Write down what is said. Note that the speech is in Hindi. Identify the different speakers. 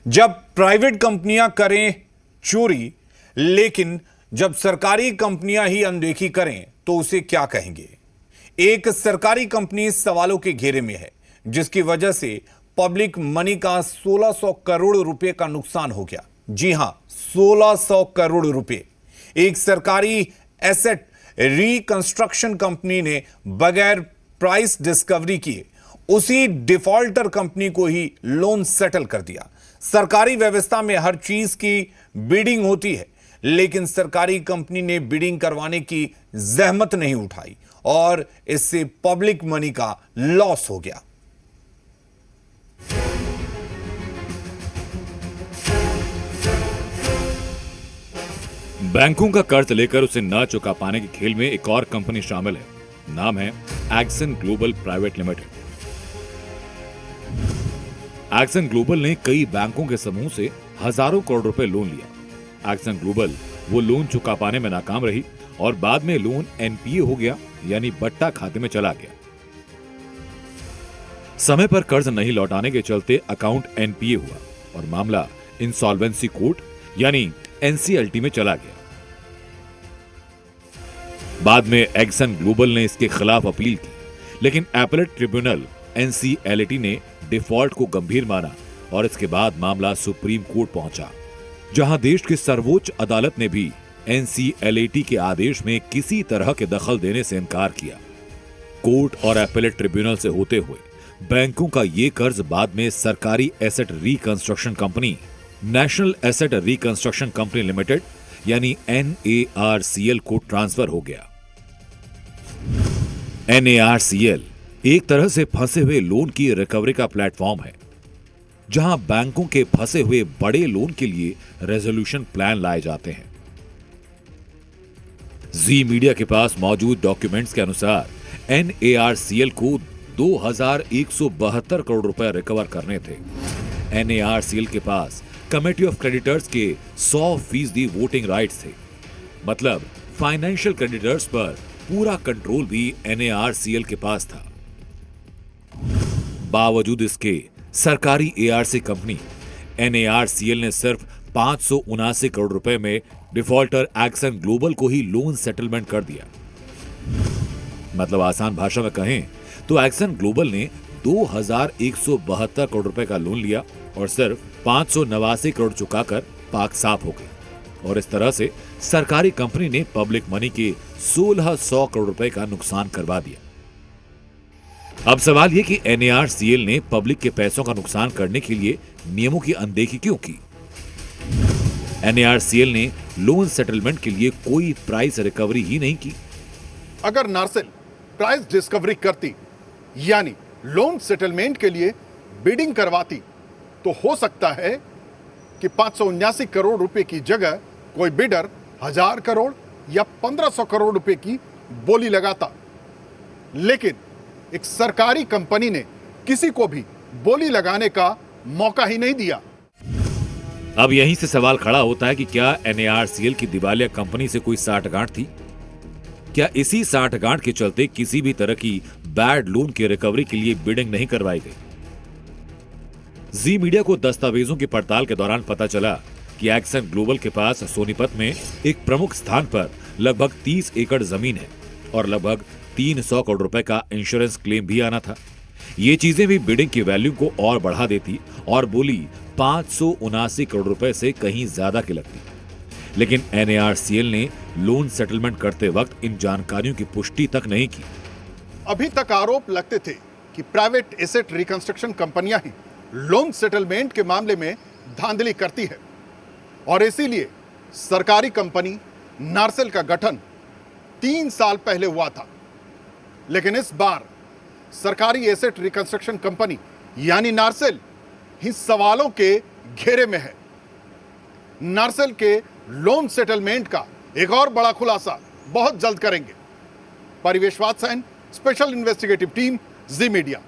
Speaker 1: जब प्राइवेट कंपनियां करें चोरी, लेकिन जब सरकारी कंपनियां ही अनदेखी करें तो उसे क्या कहेंगे। एक सरकारी कंपनी सवालों के घेरे में है, जिसकी वजह से पब्लिक मनी का 1600 करोड़ रुपए का नुकसान हो गया। जी हां, 1600 करोड़ रुपए। एक सरकारी एसेट रिकंस्ट्रक्शन कंपनी ने बगैर प्राइस डिस्कवरी किए उसी डिफॉल्टर कंपनी को ही लोन सेटल कर दिया। सरकारी व्यवस्था में हर चीज की बिडिंग होती है, लेकिन सरकारी कंपनी ने बिडिंग करवाने की जहमत नहीं उठाई और इससे पब्लिक मनी का लॉस हो गया।
Speaker 2: बैंकों का कर्ज लेकर उसे न चुका पाने के खेल में एक और कंपनी शामिल है। नाम है action global private limited. Action global ने कई बैंकों के समूह से हजारों करोड़ रुपए लोन लिया। एक्सन ग्लोबल वो लोन चुका पाने में नाकाम रही और बाद में लोन एनपीए हो गया, यानी बट्टा खाते में चला गया। समय पर कर्ज नहीं लौटाने के चलते अकाउंट एनपीए हुआ और मामला इंसॉल्वेंसी कोर्ट यानी एनसीएलटी में चला गया। बाद में एक्सन ग्लोबल ने इसके खिलाफ अपील की, लेकिन एपेलेट ट्रिब्यूनल एनसीएलटी ने डिफॉल्ट को गंभीर माना और इसके बाद मामला सुप्रीम कोर्ट पहुंचा, जहां देश की सर्वोच्च अदालत ने भी एनसीएलटी के आदेश में किसी तरह के दखल देने से इनकार किया। कोर्ट और एपेलेट ट्रिब्यूनल से होते हुए बैंकों का ये कर्ज बाद में सरकारी asset reconstruction company national asset reconstruction company limited यानी NARCL को ट्रांसफर हो गया। NARCL एक तरह से फंसे हुए लोन की रिकवरी का प्लेटफॉर्म है, जहां बैंकों के फंसे हुए बड़े लोन के लिए रेजोल्यूशन प्लान लाए जाते हैं। जी मीडिया के पास मौजूद डॉक्यूमेंट्स के अनुसार NARCL को 2172 करोड़ रुपए रिकवर करने थे। NARCL के पास कमेटी ऑफ क्रेडिटर्स के 100% वोटिंग राइट्स थे, मतलब फाइनेंशियल क्रेडिटर्स पर पूरा कंट्रोल भी NARCL के पास था। बावजूद इसके सरकारी ARC कंपनी NARCL ने सिर्फ 579 करोड़ रुपए में डिफॉल्टर एक्सन ग्लोबल को ही लोन सेटलमेंट कर दिया। मतलब आसान भाषा में कहें तो एक्सन ग्लोबल ने 2172 करोड़ रुपए का लोन लिया और सिर्फ 589 करोड़ चुकाकर पाक साफ हो गई और इस तरह से सरकारी कंपनी ने पब्लिक मनी के 1600 करोड़ रुपए का नुकसान करवा दिया। अब सवाल यह कि NARCL ने पब्लिक के पैसों का नुकसान करने के लिए नियमों की अनदेखी क्यों की। NARCL ने लोन सेटलमेंट के लिए कोई प्राइस रिकवरी ही नहीं की।
Speaker 3: अगर नार्सेल प्राइस डिस्कवरी करती यानी लोन सेटलमेंट के लिए बिडिंग करवाती तो हो सकता है कि 579 करोड़ रुपए की जगह कोई बिडर 1000 करोड़ या 1500 करोड़ रुपए की बोली लगाता, लेकिन एक सरकारी कंपनी ने किसी को भी बोली लगाने का मौका ही नहीं दिया।
Speaker 2: अब यहीं से सवाल खड़ा होता है कि क्या NARCL की दिवालिया कंपनी से कोई साठगांठ थी? क्या इसी साठगांठ के चलते किसी भी तरह की बैड लोन की रिकवरी के लिए बिडिंग नहीं करवाई गई? जी मीडिया को दस्तावेजों की पड़ताल के दौरान पता चला कि एक्सन ग्लोबल के पास सोनीपत में एक प्रमुख स्थान पर लगभग 30 एकड़ जमीन है और लगभग 300 करोड़ रुपए का इंश्योरेंस क्लेम भी आना था। ये चीजें भी बिडिंग की वैल्यू को और बढ़ा देती और बोली 579 करोड़ रुपए से कहीं ज्यादा की लगती। लेकिन NARCL ने लोन सेटलमेंट करते वक्त इन जानकारियों की पुष्टि तक नहीं की।
Speaker 3: अभी तक आरोप लगते थे कि प्राइवेट एसेट रिकंस्ट्रक्शन कंपनियां ही लोन सेटलमेंट के मामले में धांधली करती है और इसीलिए सरकारी कंपनी नार्सेल का गठन 3 साल पहले हुआ था। लेकिन इस बार सरकारी एसेट रिकंस्ट्रक्शन कंपनी यानी नार्सेल ही सवालों के घेरे में है। नार्सेल के लोन सेटलमेंट का एक और बड़ा खुलासा बहुत जल्द करेंगे। परिवेश वात्सयन, स्पेशल इन्वेस्टिगेटिव टीम, जी मीडिया।